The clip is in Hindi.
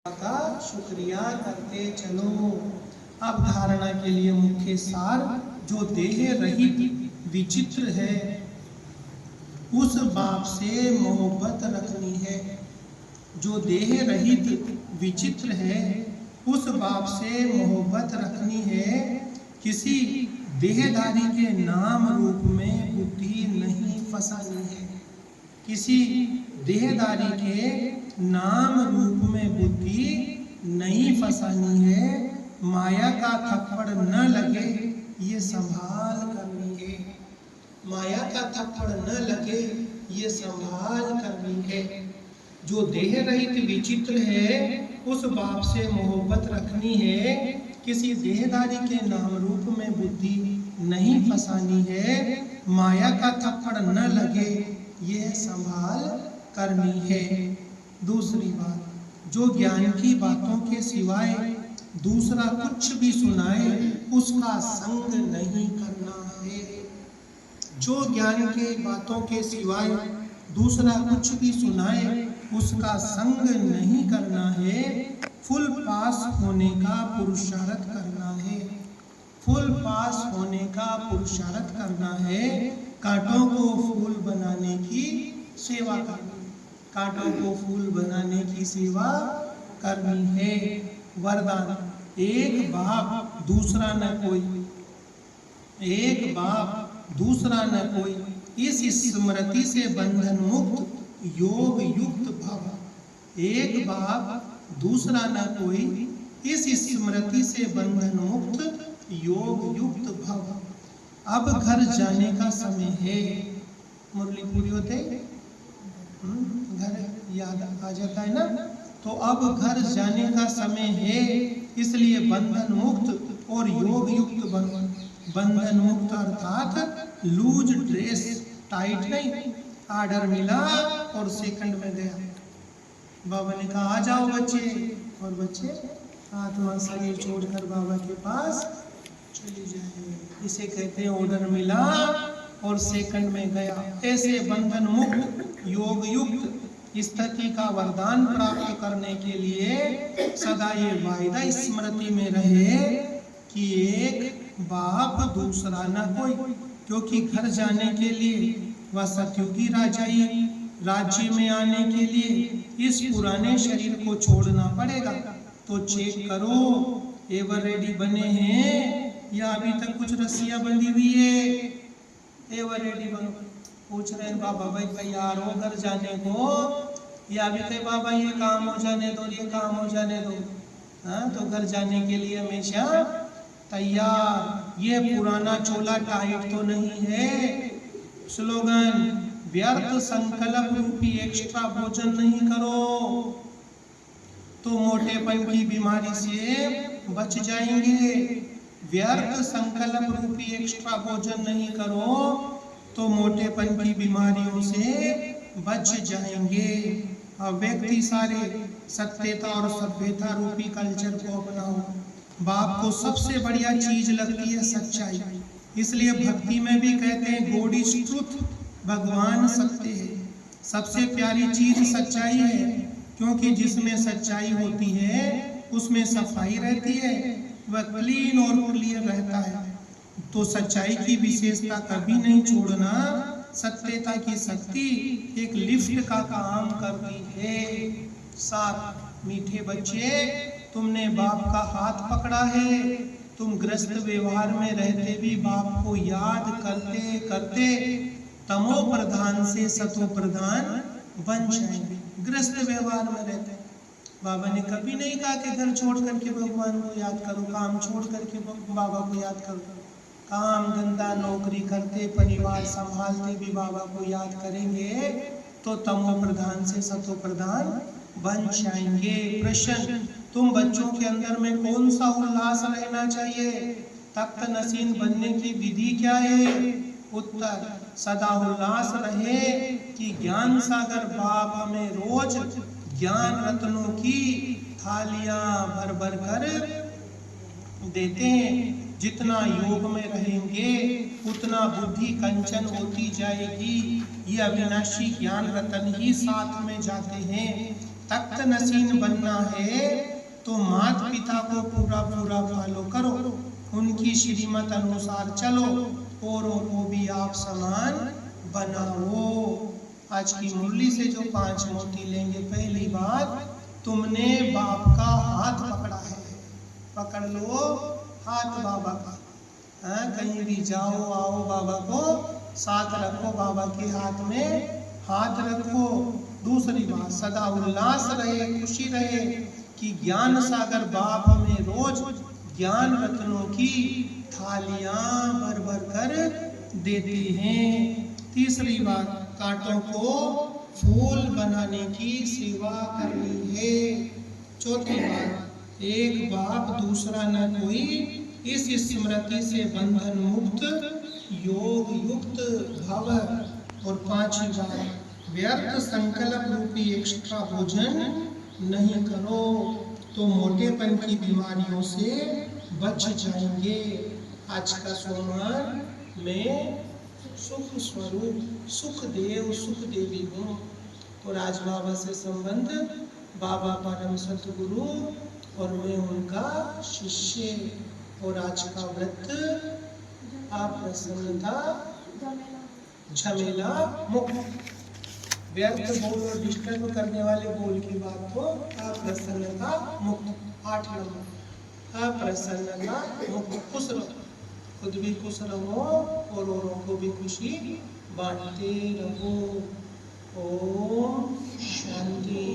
का शुक्रिया करते चलो। अब धारणा के लिए मुख्य सार, जो देह रहित विचित्र है उस बाप से मोहब्बत रखनी है। जो देह रहित विचित्र है उस बाप से मोहब्बत रखनी है। किसी देहधारी के नाम रूप में बुद्धि नहीं फंसानी है। किसी देहधारी के नाम रूप में बुद्धि नहीं फंसानी है। माया का थप्पड़ न लगे ये संभाल करनी है। माया का थप्पड़ न लगे ये संभाल करनी है। जो देह रहित विचित्र है उस बाप से मोहब्बत रखनी है। किसी देहधारी के नाम रूप में बुद्धि नहीं फंसानी है। माया का थप्पड़ न लगे ये संभाल करनी है। दूसरी बात, जो ज्ञान की बातों के सिवाय दूसरा कुछ भी सुनाए उसका संग नहीं करना है। जो ज्ञान के बातों के सिवाय दूसरा कुछ भी सुनाए उसका संग नहीं करना है। फुल पास होने का पुरुषार्थ करना है। फुल पास होने का पुरुषार्थ करना है। कांटों को फूल बनाने की सेवा करनी। कांटों को फूल बनाने की सेवा करनी है। वरदान, एक बाप दूसरा न कोई, एक बाप दूसरा न कोई, इस स्मृति से बंधन मुक्त योग युक्त भव। एक बाप दूसरा न कोई, इस स्मृति से बंधन मुक्त योग युक्त भव। अब घर जाने का समय है। मुरली पूरी होते घर याद आ जाता है ना। तो अब घर जाने का समय है, इसलिए बंधन मुक्त और योग युक्त बनो। बंधन मुक्त अर्थात लूज ड्रेस, टाइट नहीं। आर्डर मिला और सेकंड में गया। बाबा ने कहा आ जाओ बच्चे, और बच्चे आत्मा शरीर छोड़कर बाबा के पास चली जाए। इसे कहते हैं ऑर्डर मिला और सेकंड में गया। ऐसे बंधन मुक्त योग युक्त स्थिति का वरदान प्राप्त करने के लिए सदा ये वायदा स्मृति में रहे कि एक बाप दूसरा न कोई। क्योंकि घर जाने के लिए वह सतयुगी राजाई राज्य में आने के लिए इस पुराने शरीर को छोड़ना पड़ेगा। तो चेक करो एवर रेडी बने हैं या अभी तक कुछ रस्सियां बंधी हुई है। एवर रेडी बनो। पूछ रहे हैं बाबा भाई तैयार हो घर जाने को, या अभी कहीं बाबा ये काम हो जाने दो, ये काम हो जाने दो। हाँ, तो घर जाने के लिए हमेशा तैयार। ये पुराना चोला टाइट तो नहीं है। स्लोगन, व्यर्थ संकल्प रूपी एक्स्ट्रा भोजन नहीं करो तो मोटेपन की बीमारी से बच जाएंगे। व्यर्थ संकल्प रूपी एक्स्ट्रा भोजन नहीं करो तो मोटेपन की बीमारियों से बच जाएंगे। अब व्यक्ति सारे सत्यता और सभ्यता रूपी कल्चर को अपनाओ। बाप को सबसे बढ़िया चीज लगती है सच्चाई। इसलिए भक्ति में भी कहते हैं गॉड इज ट्रूथ, भगवान सत्य है। सबसे प्यारी चीज सच्चाई है, क्योंकि जिसमें सच्चाई होती है उसमें सफाई रहती है, वह क्लीन और क्लियर रहता है। तो सच्चाई की विशेषता कभी नहीं छोड़ना। सत्यता की शक्ति एक लिफ्ट का काम करती है। साथ मीठे बच्चे, तुमने बाप का हाथ पकड़ा है। तुम ग्रस्त व्यवहार में रहते भी बाप को याद करते करते तमो प्रधान से सतो प्रधान बन जाएंगे। ग्रस्त व्यवहार में रहते, बाबा ने कभी नहीं कहा कि घर छोड़ करके भगवान को याद करो, काम छोड़ करके बाबा को याद करो। काम धंधा नौकरी करते परिवार संभालते भी बाबा को याद करेंगे तो तमो प्रधान से सतो प्रधान बन जाएंगे। प्रश्न, तुम बच्चों के अंदर में कौन सा उल्लास रहना चाहिए? तख्त नसीन बनने की विधि क्या है? उत्तर, सदा उल्लास रहे कि ज्ञान सागर बाप हमें रोज ज्ञान रत्नों की थालियां भर भर कर देते हैं। जितना योग में रहेंगे उतना बुद्धि कंचन होती जाएगी। ये अविनाशी ज्ञान रतन ही साथ में जाते हैं। तख्त नसीन बनना है तो माता पिता को पूरा पूरा फॉलो करो, उनकी श्रीमत अनुसार चलो, औरों को भी आप समान बनाओ। आज की मुरली से जो 5 मोती लेंगे, पहली बात, तुमने बाप का हाथ पकड़ा है, पकड़ लो हाथ बाबा का। हाँ, कहीं भी जाओ आओ बाबा को साथ रखो, बाबा के हाथ में हाथ रखो। दूसरी बात, सदा उल्लास रहे, खुशी रहे कि ज्ञान सागर बाप हमें रोज ज्ञान रत्नों की थालियां भर भर कर देते हैं। तीसरी बात, कांटों को फूल बनाने की सेवा करनी है। चौथी बात, एक बाप दूसरा न कोई, इस स्मृति से बंधन मुक्त योग युक्त भव। और पांचवी बात, व्यर्थ संकल्प रूपी एक्स्ट्रा भोजन नहीं करो तो मोटेपन की बीमारियों से बच जाएंगे। आज का सोमवार मैं सुख स्वरूप सुखदेव सुखदेवी हूँ और आज बाबा से संबंध, बाबा परम सतगुरु और मैं उनका शिष्य। और आज का व्रत आप प्रसन्नता झमेला मुक्त। व्यर्थ बोल और डिस्टर्ब करने वाले बोल की बात को अप्रसन्नता मुक्त। 8 नंबर, अप्रसन्नता मुक्त। खुश रहो, खुद भी खुश रहो और औरों को भी खुशी बांटते रहो। ओम शांति।